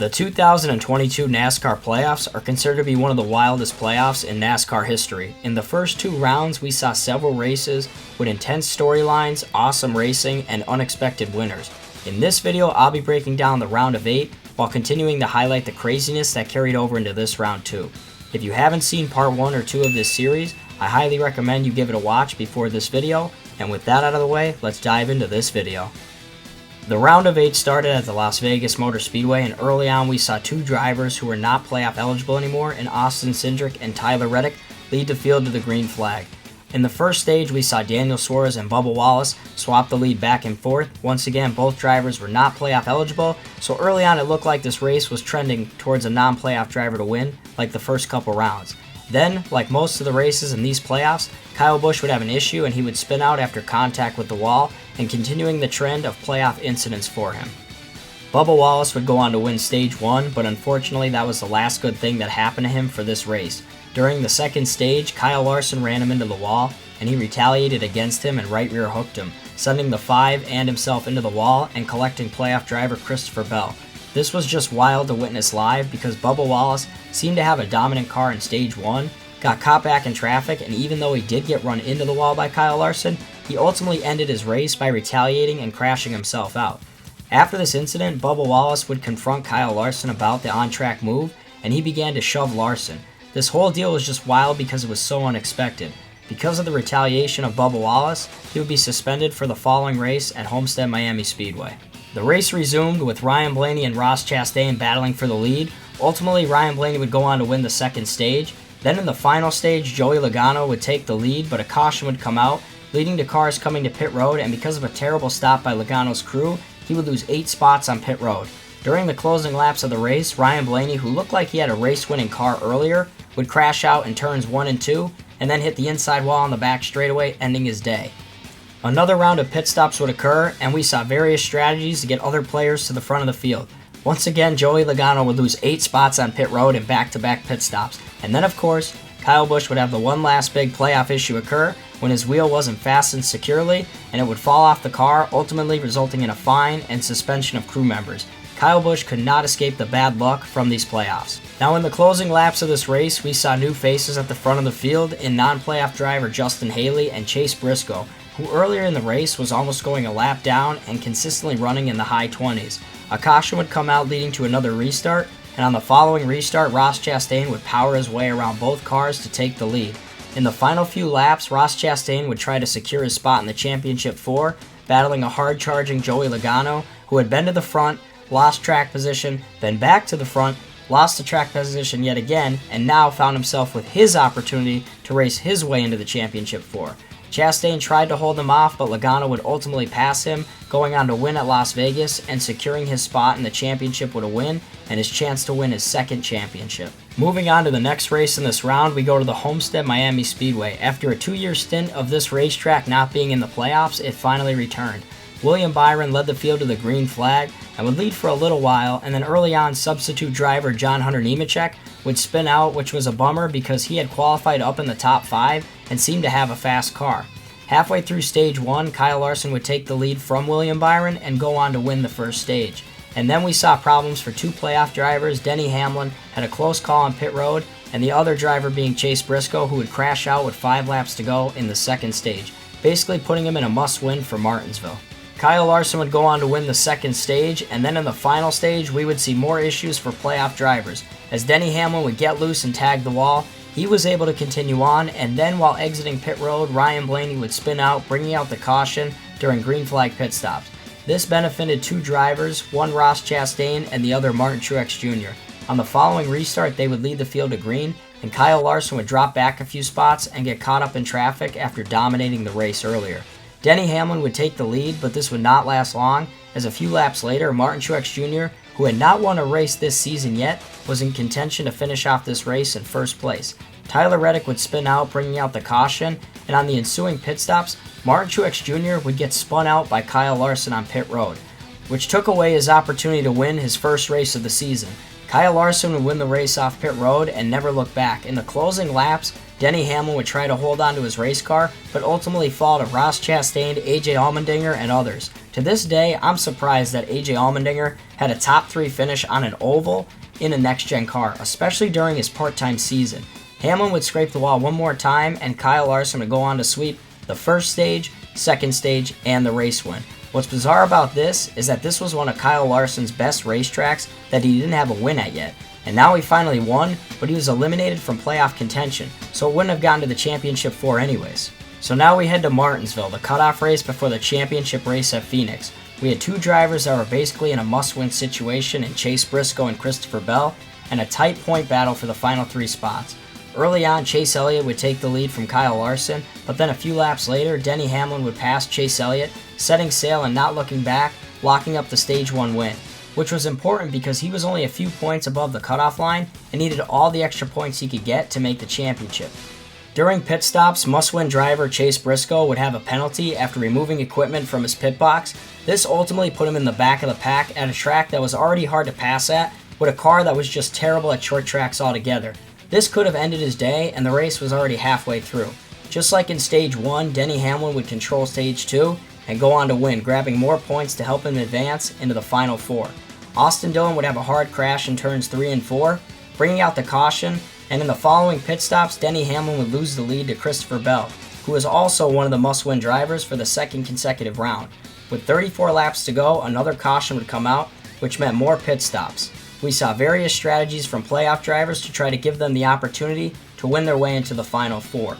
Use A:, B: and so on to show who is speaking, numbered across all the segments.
A: The 2022 NASCAR playoffs are considered to be one of the wildest playoffs in NASCAR history. In the first two rounds, we saw several races with intense storylines, awesome racing, and unexpected winners. In this video, I'll be breaking down the round of 8 while continuing to highlight the craziness that carried over into this round 2. If you haven't seen part 1 or 2 of this series, I highly recommend you give it a watch before this video, and with that out of the way, let's dive into this video. The round of 8 started at the Las Vegas Motor Speedway, and early on we saw two drivers who were not playoff eligible anymore in Austin Cindric and Tyler Reddick lead the field to the green flag. In the first stage, we saw Daniel Suarez and Bubba Wallace swap the lead back and forth. Once again, both drivers were not playoff eligible, so early on it looked like this race was trending towards a non-playoff driver to win, like the first couple rounds. Then, like most of the races in these playoffs, Kyle Busch would have an issue and he would spin out after contact with the wall, and continuing the trend of playoff incidents for him. Bubba Wallace would go on to win stage 1, but unfortunately that was the last good thing that happened to him for this race. During the second stage, Kyle Larson ran him into the wall, and he retaliated against him and right rear hooked him, sending the 5 and himself into the wall and collecting playoff driver Christopher Bell. This was just wild to witness live because Bubba Wallace seemed to have a dominant car in stage 1, got caught back in traffic, and even though he did get run into the wall by Kyle Larson, he ultimately ended his race by retaliating and crashing himself out. After this incident, Bubba Wallace would confront Kyle Larson about the on-track move, and he began to shove Larson. This whole deal was just wild because it was so unexpected. Because of the retaliation of Bubba Wallace, he would be suspended for the following race at Homestead Miami Speedway. The race resumed with Ryan Blaney and Ross Chastain battling for the lead. Ultimately, Ryan Blaney would go on to win the second stage. Then in the final stage, Joey Logano would take the lead, but a caution would come out, leading to cars coming to pit road, and because of a terrible stop by Logano's crew, he would lose 8 spots on pit road. During the closing laps of the race, Ryan Blaney, who looked like he had a race-winning car earlier, would crash out in turns 1 and 2, and then hit the inside wall on the back straightaway, ending his day. Another round of pit stops would occur, and we saw various strategies to get other players to the front of the field. Once again, Joey Logano would lose 8 spots on pit road in back-to-back pit stops. And then, of course, Kyle Busch would have the one last big playoff issue occur when his wheel wasn't fastened securely, and it would fall off the car, ultimately resulting in a fine and suspension of crew members. Kyle Busch could not escape the bad luck from these playoffs. Now in the closing laps of this race, we saw new faces at the front of the field in non-playoff driver Justin Haley and Chase Briscoe, who earlier in the race was almost going a lap down and consistently running in the high 20s. A caution would come out leading to another restart, and on the following restart, Ross Chastain would power his way around both cars to take the lead. In the final few laps, Ross Chastain would try to secure his spot in the Championship 4, battling a hard-charging Joey Logano, who had been to the front, lost track position, then back to the front, lost the track position yet again, and now found himself with his opportunity to race his way into the Championship 4. Chastain tried to hold him off, but Logano would ultimately pass him, going on to win at Las Vegas and securing his spot in the championship with a win and his chance to win his second championship. Moving on to the next race in this round, we go to the Homestead Miami Speedway. After a 2-year stint of this racetrack not being in the playoffs, it finally returned. William Byron led the field to the green flag and would lead for a little while, and then early on, substitute driver John Hunter Nemechek would spin out, which was a bummer because he had qualified up in the top 5 and seemed to have a fast car. Halfway through stage 1, Kyle Larson would take the lead from William Byron and go on to win the first stage. And then we saw problems for 2 playoff drivers. Denny Hamlin had a close call on pit road, and the other driver being Chase Briscoe, who would crash out with 5 laps to go in the second stage, basically putting him in a must-win for Martinsville. Kyle Larson would go on to win the second stage, and then in the final stage, we would see more issues for playoff drivers. As Denny Hamlin would get loose and tag the wall, he was able to continue on, and then while exiting pit road, Ryan Blaney would spin out, bringing out the caution during green flag pit stops. This benefited 2 drivers, one Ross Chastain and the other Martin Truex Jr. On the following restart, they would lead the field to green, and Kyle Larson would drop back a few spots and get caught up in traffic after dominating the race earlier. Denny Hamlin would take the lead, but this would not last long, as a few laps later, Martin Truex Jr., who had not won a race this season yet, was in contention to finish off this race in first place. Tyler Reddick would spin out, bringing out the caution, and on the ensuing pit stops, Martin Truex Jr. would get spun out by Kyle Larson on pit road, which took away his opportunity to win his first race of the season. Kyle Larson would win the race off pit road and never look back. In the closing laps, Denny Hamlin would try to hold on to his race car, but ultimately fall to Ross Chastain, AJ Allmendinger, and others. To this day, I'm surprised that AJ Allmendinger had a top 3 finish on an oval in a next-gen car, especially during his part-time season. Hamlin would scrape the wall one more time, and Kyle Larson would go on to sweep the first stage, second stage, and the race win. What's bizarre about this is that this was one of Kyle Larson's best racetracks that he didn't have a win at yet. And now he finally won, but he was eliminated from playoff contention, so it wouldn't have gotten to the championship 4 anyways. So now we head to Martinsville, the cutoff race before the championship race at Phoenix. We had 2 drivers that were basically in a must-win situation in Chase Briscoe and Christopher Bell, and a tight point battle for the final 3 spots. Early on, Chase Elliott would take the lead from Kyle Larson, but then a few laps later, Denny Hamlin would pass Chase Elliott, setting sail and not looking back, locking up the Stage 1 win, which was important because he was only a few points above the cutoff line and needed all the extra points he could get to make the championship. During pit stops, must-win driver Chase Briscoe would have a penalty after removing equipment from his pit box. This ultimately put him in the back of the pack at a track that was already hard to pass at, with a car that was just terrible at short tracks altogether. This could have ended his day, and the race was already halfway through. Just like in Stage 1, Denny Hamlin would control Stage 2 and go on to win, grabbing more points to help him advance into the Final 4. Austin Dillon would have a hard crash in turns 3 and 4, bringing out the caution, and in the following pit stops, Denny Hamlin would lose the lead to Christopher Bell, who was also one of the must-win drivers for the second consecutive round. With 34 laps to go, another caution would come out, which meant more pit stops. We saw various strategies from playoff drivers to try to give them the opportunity to win their way into the Final 4.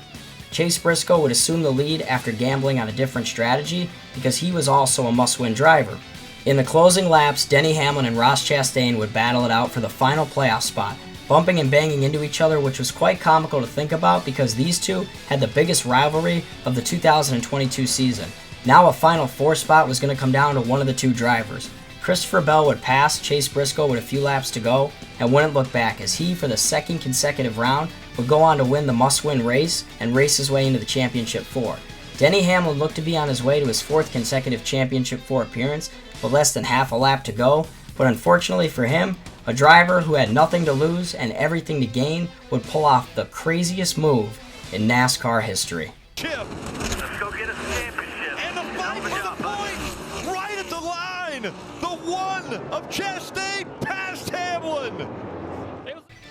A: Chase Briscoe would assume the lead after gambling on a different strategy because he was also a must-win driver. In the closing laps, Denny Hamlin and Ross Chastain would battle it out for the final playoff spot, bumping and banging into each other, which was quite comical to think about because these two had the biggest rivalry of the 2022 season. Now a Final 4 spot was going to come down to one of the 2 drivers. Christopher Bell would pass Chase Briscoe with a few laps to go and wouldn't look back as he, for the second consecutive round, would go on to win the must-win race and race his way into the Championship 4. Denny Hamlin looked to be on his way to his 4th consecutive Championship 4 appearance with less than half a lap to go, but unfortunately for him, a driver who had nothing to lose and everything to gain would pull off the craziest move in NASCAR history.
B: Chip.
C: Let's go get us a championship.
B: And the fight for the point, right at the line. The one of Chastain past Hamlin.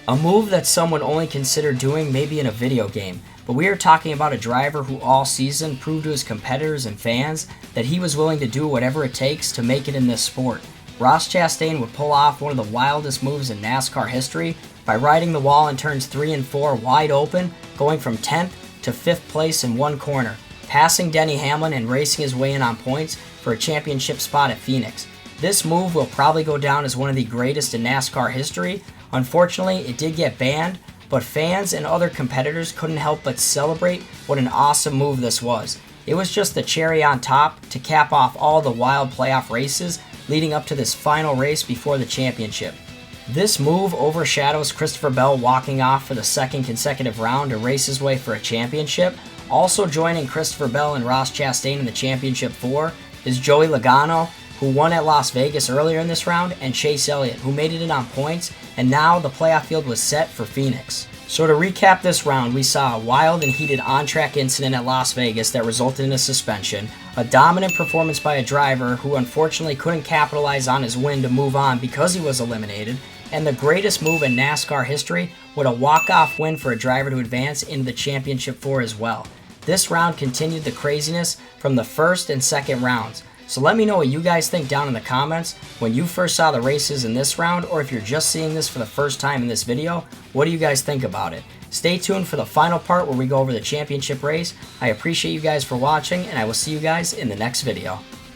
A: A move that some would only consider doing maybe in a video game, but we are talking about a driver who all season proved to his competitors and fans that he was willing to do whatever it takes to make it in this sport. Ross Chastain would pull off one of the wildest moves in NASCAR history by riding the wall in turns 3 and 4 wide open, going from 10th to 5th place in one corner, passing Denny Hamlin and racing his way in on points for a championship spot at Phoenix. This move will probably go down as one of the greatest in NASCAR history. Unfortunately, it did get banned, but fans and other competitors couldn't help but celebrate what an awesome move this was. It was just the cherry on top to cap off all the wild playoff races leading up to this final race before the championship. This move overshadows Christopher Bell walking off for the 2nd consecutive round to race his way for a championship. Also joining Christopher Bell and Ross Chastain in the Championship 4 is Joey Logano, who won at Las Vegas earlier in this round, and Chase Elliott, who made it in on points, and now the playoff field was set for Phoenix. So to recap this round, we saw a wild and heated on-track incident at Las Vegas that resulted in a suspension, a dominant performance by a driver who unfortunately couldn't capitalize on his win to move on because he was eliminated, and the greatest move in NASCAR history with a walk-off win for a driver to advance into the Championship 4 as well. This round continued the craziness from the first and second rounds. So let me know what you guys think down in the comments when you first saw the races in this round, or if you're just seeing this for the first time in this video, what do you guys think about it? Stay tuned for the final part where we go over the championship race. I appreciate you guys for watching, and I will see you guys in the next video.